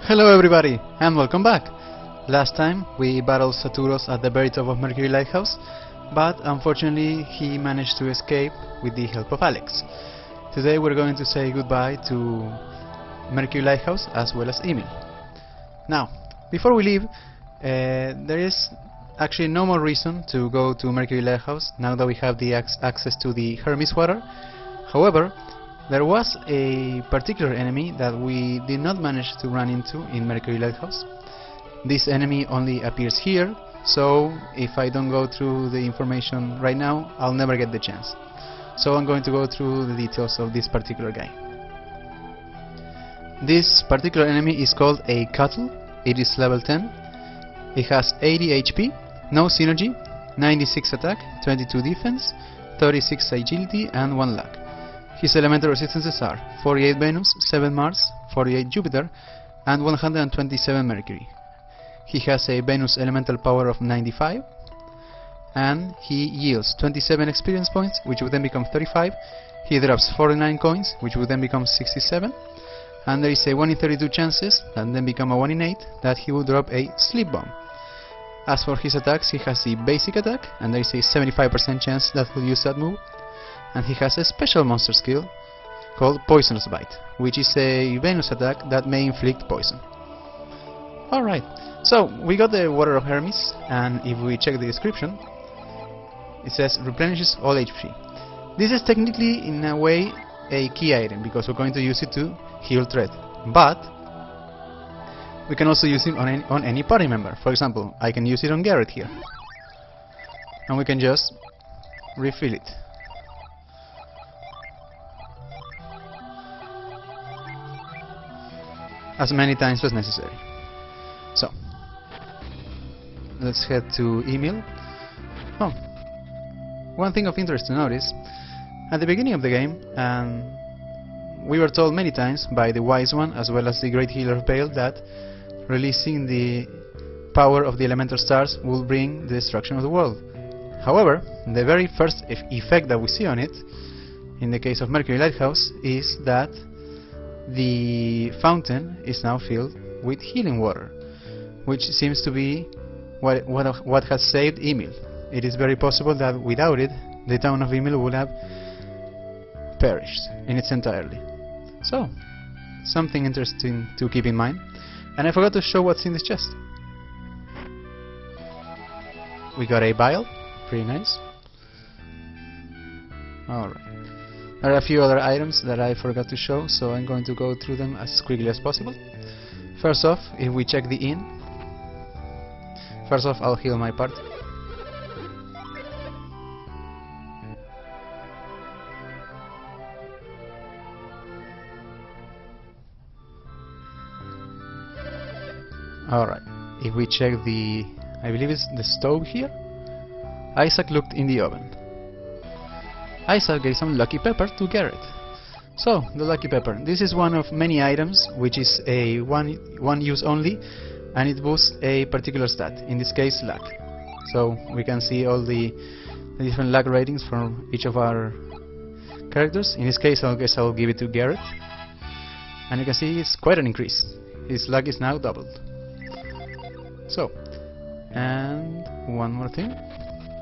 Hello everybody, and welcome back! Last time we battled Saturos at the very top of Mercury Lighthouse, but unfortunately he managed to escape with the help of Alex. Today we're going to say goodbye to Mercury Lighthouse as well as Emil. Now, before we leave, there is actually no more reason to go to Mercury Lighthouse now that we have the access to the Hermes water. However, there was a particular enemy that we did not manage to run into in Mercury Lighthouse. This enemy only appears here, so if I don't go through the information right now, I'll never get the chance. So I'm going to go through the details of this particular guy. This particular enemy is called a Cuttle. It is level 10. It has 80 HP, no synergy, 96 attack, 22 defense, 36 agility and 1 luck. His elemental resistances are 48 Venus, 7 Mars, 48 Jupiter and 127 Mercury. He has a Venus elemental power of 95 and he yields 27 experience points, which would then become 35. He drops 49 coins, which would then become 67, and there is a 1 in 32 chances, that then become a 1 in 8, that he will drop a sleep bomb. As for his attacks, he has the basic attack, and there is a 75% chance that he'll use that move. And he has a special monster skill called Poisonous Bite, which is a Venus attack that may inflict poison. Alright, so we got the Water of Hermes, and if we check the description, it says replenishes all HP. This is technically, in a way, a key item, because we're going to use it to heal threat, but we can also use it on any party member. For example, I can use it on Garrett here, and we can just refill it. As many times as necessary. So, let's head to Emil. Oh, one thing of interest to notice, at the beginning of the game, we were told many times by the Wise One as well as the Great Healer of Bale that releasing the power of the elemental stars will bring the destruction of the world. However, the very first effect that we see on it, in the case of Mercury Lighthouse, is that the fountain is now filled with healing water, which seems to be what has saved Emil. It is very possible that without it, the town of Emil would have perished in its entirety. So, something interesting to keep in mind. And I forgot to show what's in this chest. We got a vial, pretty nice. Alright. There are a few other items that I forgot to show, so I'm going to go through them as quickly as possible. First off, if we check the inn, first off I'll heal my party. Alright, if we check the, I believe it's the stove here, Isaac looked in the oven. Isaac gave some Lucky Pepper to Garrett. So, the Lucky Pepper. This is one of many items which is a one use only, and it boosts a particular stat, in this case luck. So, we can see all the different luck ratings from each of our characters. In this case, I guess I'll give it to Garrett. And you can see it's quite an increase. His luck is now doubled. So, and one more thing.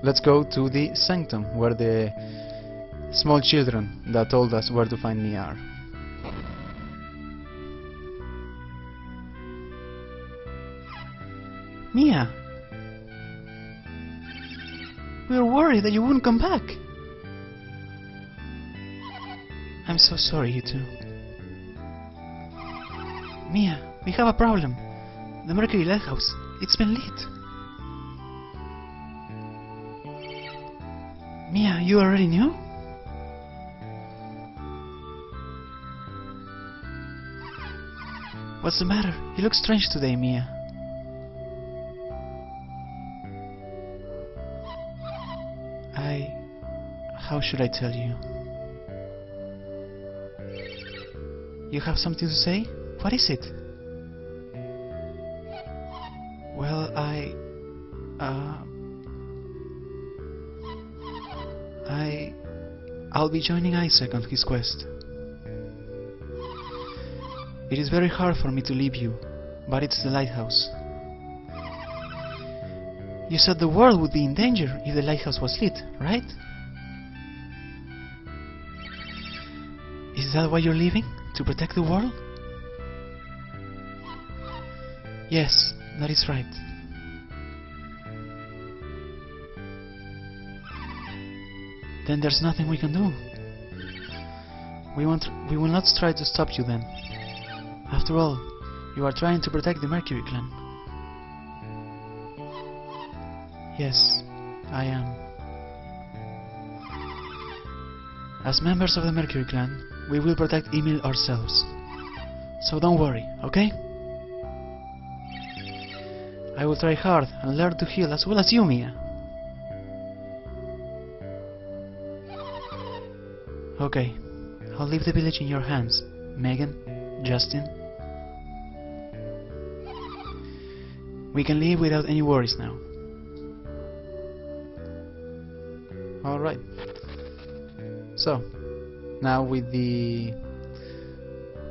Let's go to the Sanctum, where the small children that told us where to find me are. Mia! We were worried that you wouldn't come back! I'm so sorry, you two. Mia, we have a problem. The Mercury Lighthouse, it's been lit. Mia, you already knew? What's the matter? You look strange today, Mia. How should I tell you? You have something to say? What is it? Well, I'll be joining Isaac on his quest. It is very hard for me to leave you, But it's the lighthouse. You said the world would be in danger if the lighthouse was lit, right? Is that why you're leaving? To protect the world? Yes, that is right. Then there's nothing we can do. We will not try to stop you then. After all, you are trying to protect the Mercury clan. Yes, I am. As members of the Mercury clan, we will protect Emil ourselves. So don't worry, okay? I will try hard and learn to heal as well as you, Mia. Okay, I'll leave the village in your hands, Megan, Justin. We can leave without any worries now. Alright. So, now with the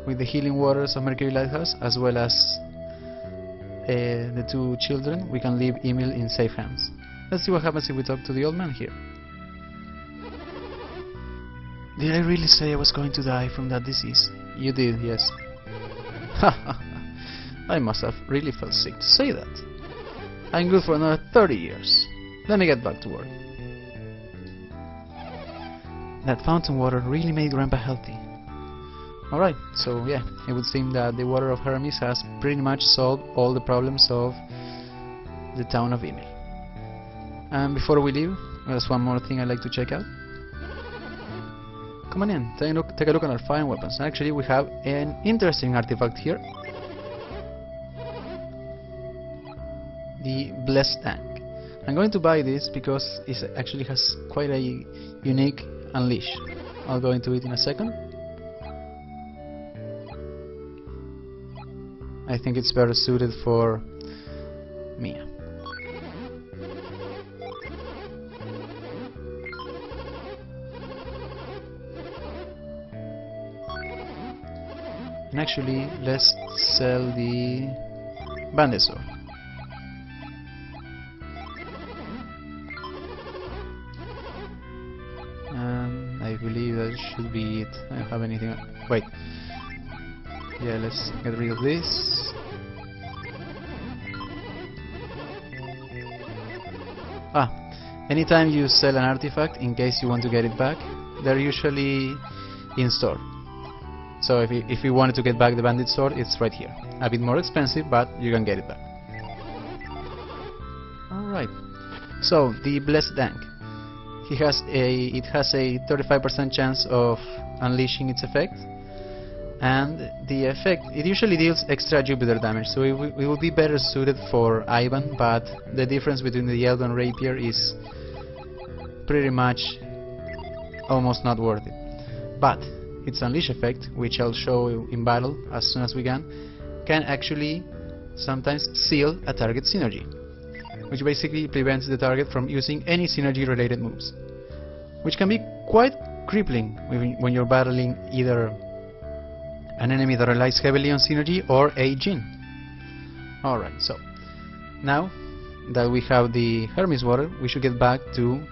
healing waters of Mercury Lighthouse, as well as the two children, we can leave Emil in safe hands. Let's see what happens if we talk to the old man here. Did I really say I was going to die from that disease? You did, yes. Haha. I must have really felt sick to say that. I'm good for another 30 years. Let me get back to work. That fountain water really made Grandpa healthy. Alright, so yeah, it would seem that the water of Hermes has pretty much solved all the problems of the town of Emil. And before we leave, there's one more thing I'd like to check out. Come on in, take a look at our fine weapons. Actually, we have an interesting artifact here. The Blessed Tank. I'm going to buy this because it actually has quite a unique unleash. I'll go into it in a second. I think it's better suited for Mia. And actually, let's sell the bandit sword. And I believe that should be it. I don't have anything. Wait. Yeah, let's get rid of this. Anytime you sell an artifact, in case you want to get it back, they're usually in store. So if you wanted to get back the bandit sword, it's right here. A bit more expensive, but you can get it back. Alright. So, the Blessed Tank. It has a 35% chance of unleashing its effect. And the effect, it usually deals extra Jupiter damage, so it will be better suited for Ivan, but the difference between the Elven Rapier is pretty much almost not worth it. But its unleash effect, which I'll show you in battle as soon as we can actually sometimes seal a target synergy, which basically prevents the target from using any synergy related moves, which can be quite crippling when you're battling either an enemy that relies heavily on synergy or a Jinn. Alright, so now that we have the Hermes water, we should get back to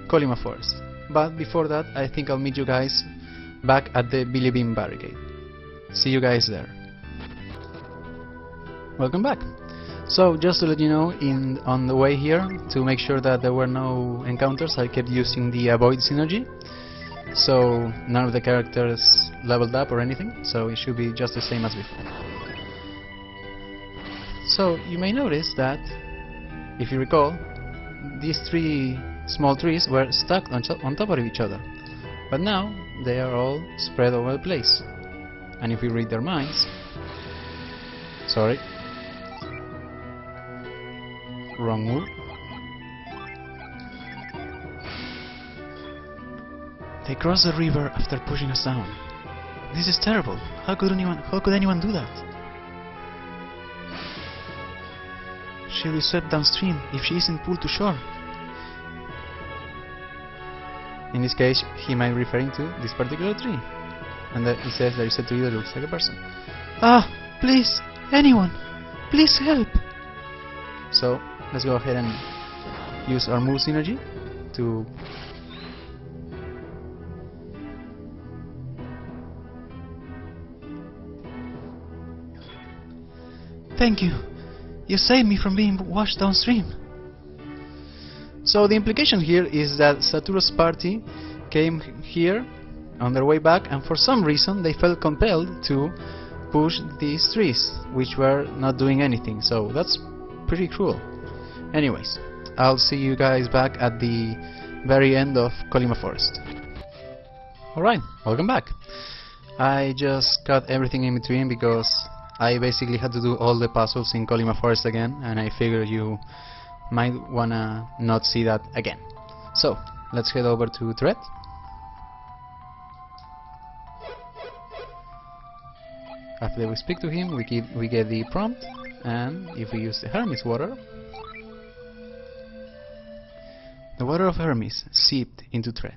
Colima Forest. But before that, I think I'll meet you guys back at the Billy Bean barricade. See you guys there. Welcome back. So just to let you know, on the way here, to make sure that there were no encounters, I kept using the avoid synergy. So none of the characters leveled up or anything, so it should be just the same as before. So you may notice that, if you recall, these three small trees were stuck on top of each other, but now they are all spread over the place. And if we read their minds, sorry, wrong move. They crossed the river after pushing us down. This is terrible. How could anyone do that? She'll be swept downstream if she isn't pulled to shore. In this case, he might be referring to this particular tree. And he says there is a tree that looks like a person. Ah, please, anyone! Please help! So, let's go ahead and use our move synergy to... Thank you! You saved me from being washed downstream! So the implication here is that Saturo's party came here on their way back, and for some reason they felt compelled to push these trees, which were not doing anything, so that's pretty cruel. Anyways, I'll see you guys back at the very end of Colima Forest. Alright, welcome back. I just cut everything in between because I basically had to do all the puzzles in Colima Forest again, and I figure you might wanna not see that again. So, let's head over to Thread. After we speak to him, we get the prompt, and if we use the Hermes water, the water of Hermes seeped into Thread.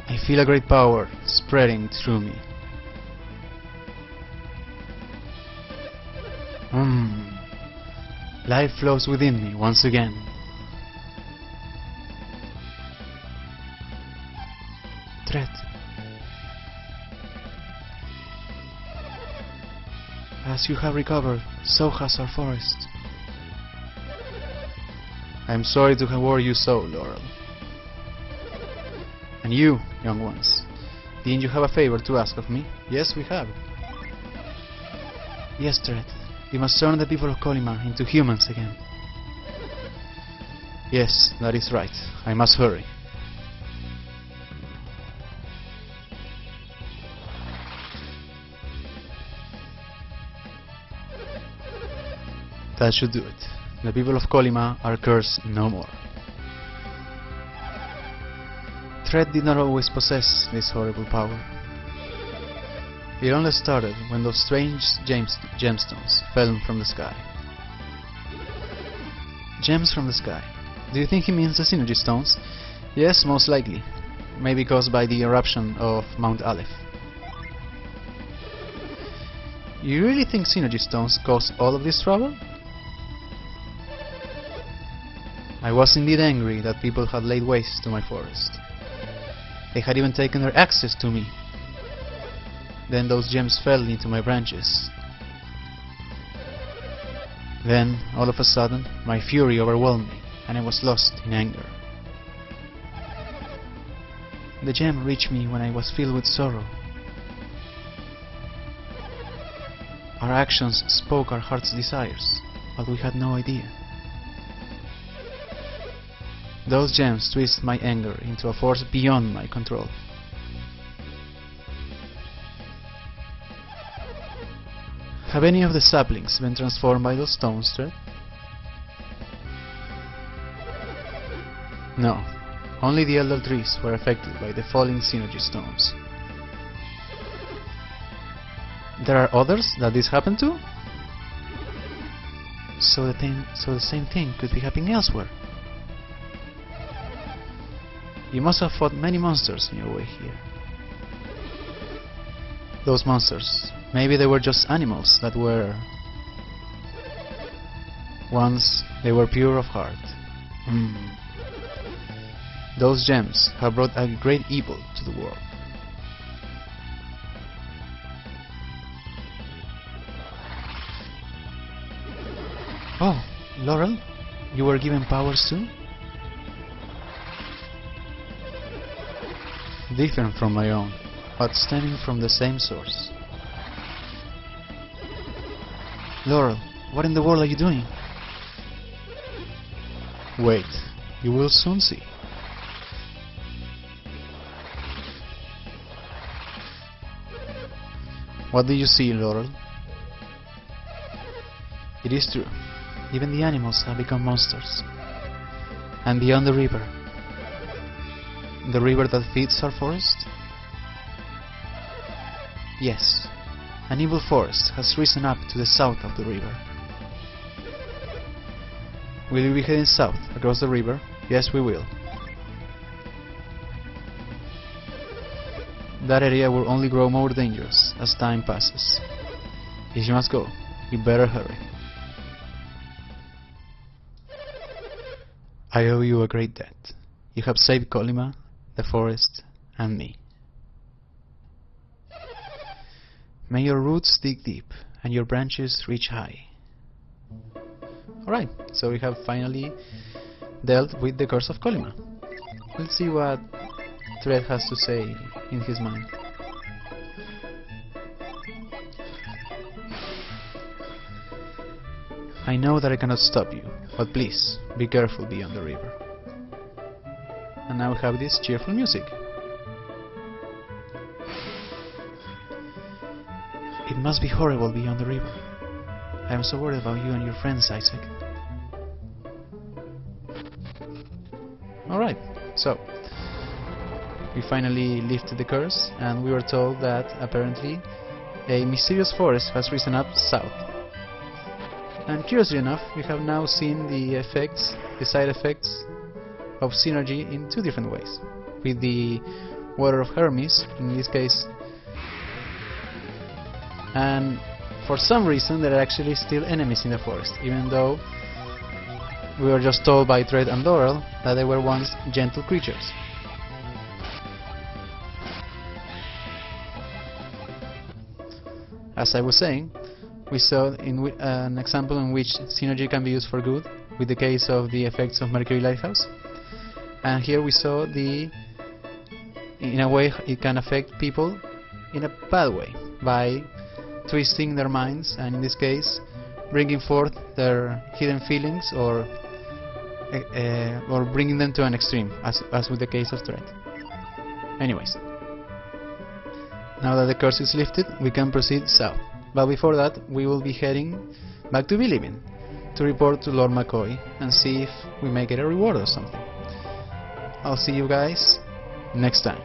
I feel a great power spreading through me. Life flows within me once again. Thread. As you have recovered, so has our forest. I am sorry to have worried you so, Laurel. And you, young ones, didn't you have a favor to ask of me? Yes, we have. Yes, Thread. We must turn the people of Colima into humans again. Yes, that is right. I must hurry. That should do it. The people of Colima are cursed no more. Thread did not always possess this horrible power. It only started when those strange gemstones fell from the sky. Gems from the sky. Do you think he means the synergy stones? Yes, most likely. Maybe caused by the eruption of Mount Aleph. You really think synergy stones caused all of this trouble? I was indeed angry that people had laid waste to my forest. They had even taken their access to me. Then those gems fell into my branches. Then, all of a sudden, my fury overwhelmed me, and I was lost in anger. The gem reached me when I was filled with sorrow. Our actions spoke our heart's desires, but we had no idea. Those gems twisted my anger into a force beyond my control. Have any of the saplings been transformed by those stones, Thread? No, only the elder trees were affected by the falling synergy stones. There are others that this happened to? So the same thing could be happening elsewhere. You must have fought many monsters on your way here. Those monsters, maybe they were just animals that were... Once they were pure of heart. Those gems have brought a great evil to the world. Oh, Laurel, you were given powers too? Different from my own, but stemming from the same source. Laurel, what in the world are you doing? Wait, you will soon see. What do you see, Laurel? It is true. Even the animals have become monsters. And beyond the river that feeds our forest? Yes, an evil forest has risen up to the south of the river. Will we be heading south, across the river? Yes, we will. That area will only grow more dangerous as time passes. If you must go, you better hurry. I owe you a great debt. You have saved Colima, the forest, and me. May your roots dig deep, and your branches reach high. Alright, so we have finally dealt with the curse of Colima. Let's see what Thread has to say in his mind. I know that I cannot stop you, but please, be careful beyond the river. And now we have this cheerful music. It must be horrible beyond the river. I am so worried about you and your friends, Isaac. Alright, so we finally lifted the curse, and we were told that apparently a mysterious forest has risen up south. And curiously enough, we have now seen the side effects of synergy in two different ways. With the water of Hermes, in this case, and for some reason there are actually still enemies in the forest, even though we were just told by Thread and Laurel that they were once gentle creatures. As I was saying, we saw an example in which synergy can be used for good, with the case of the effects of Mercury Lighthouse. And here we saw in a way it can affect people in a bad way, by twisting their minds, and in this case bringing forth their hidden feelings, or bringing them to an extreme, as with the case of Thread. Anyways, now that the curse is lifted, we can proceed south. But before that, we will be heading back to Bilibin to report to Lord McCoy and see if we may get a reward or something. I'll see you guys next time.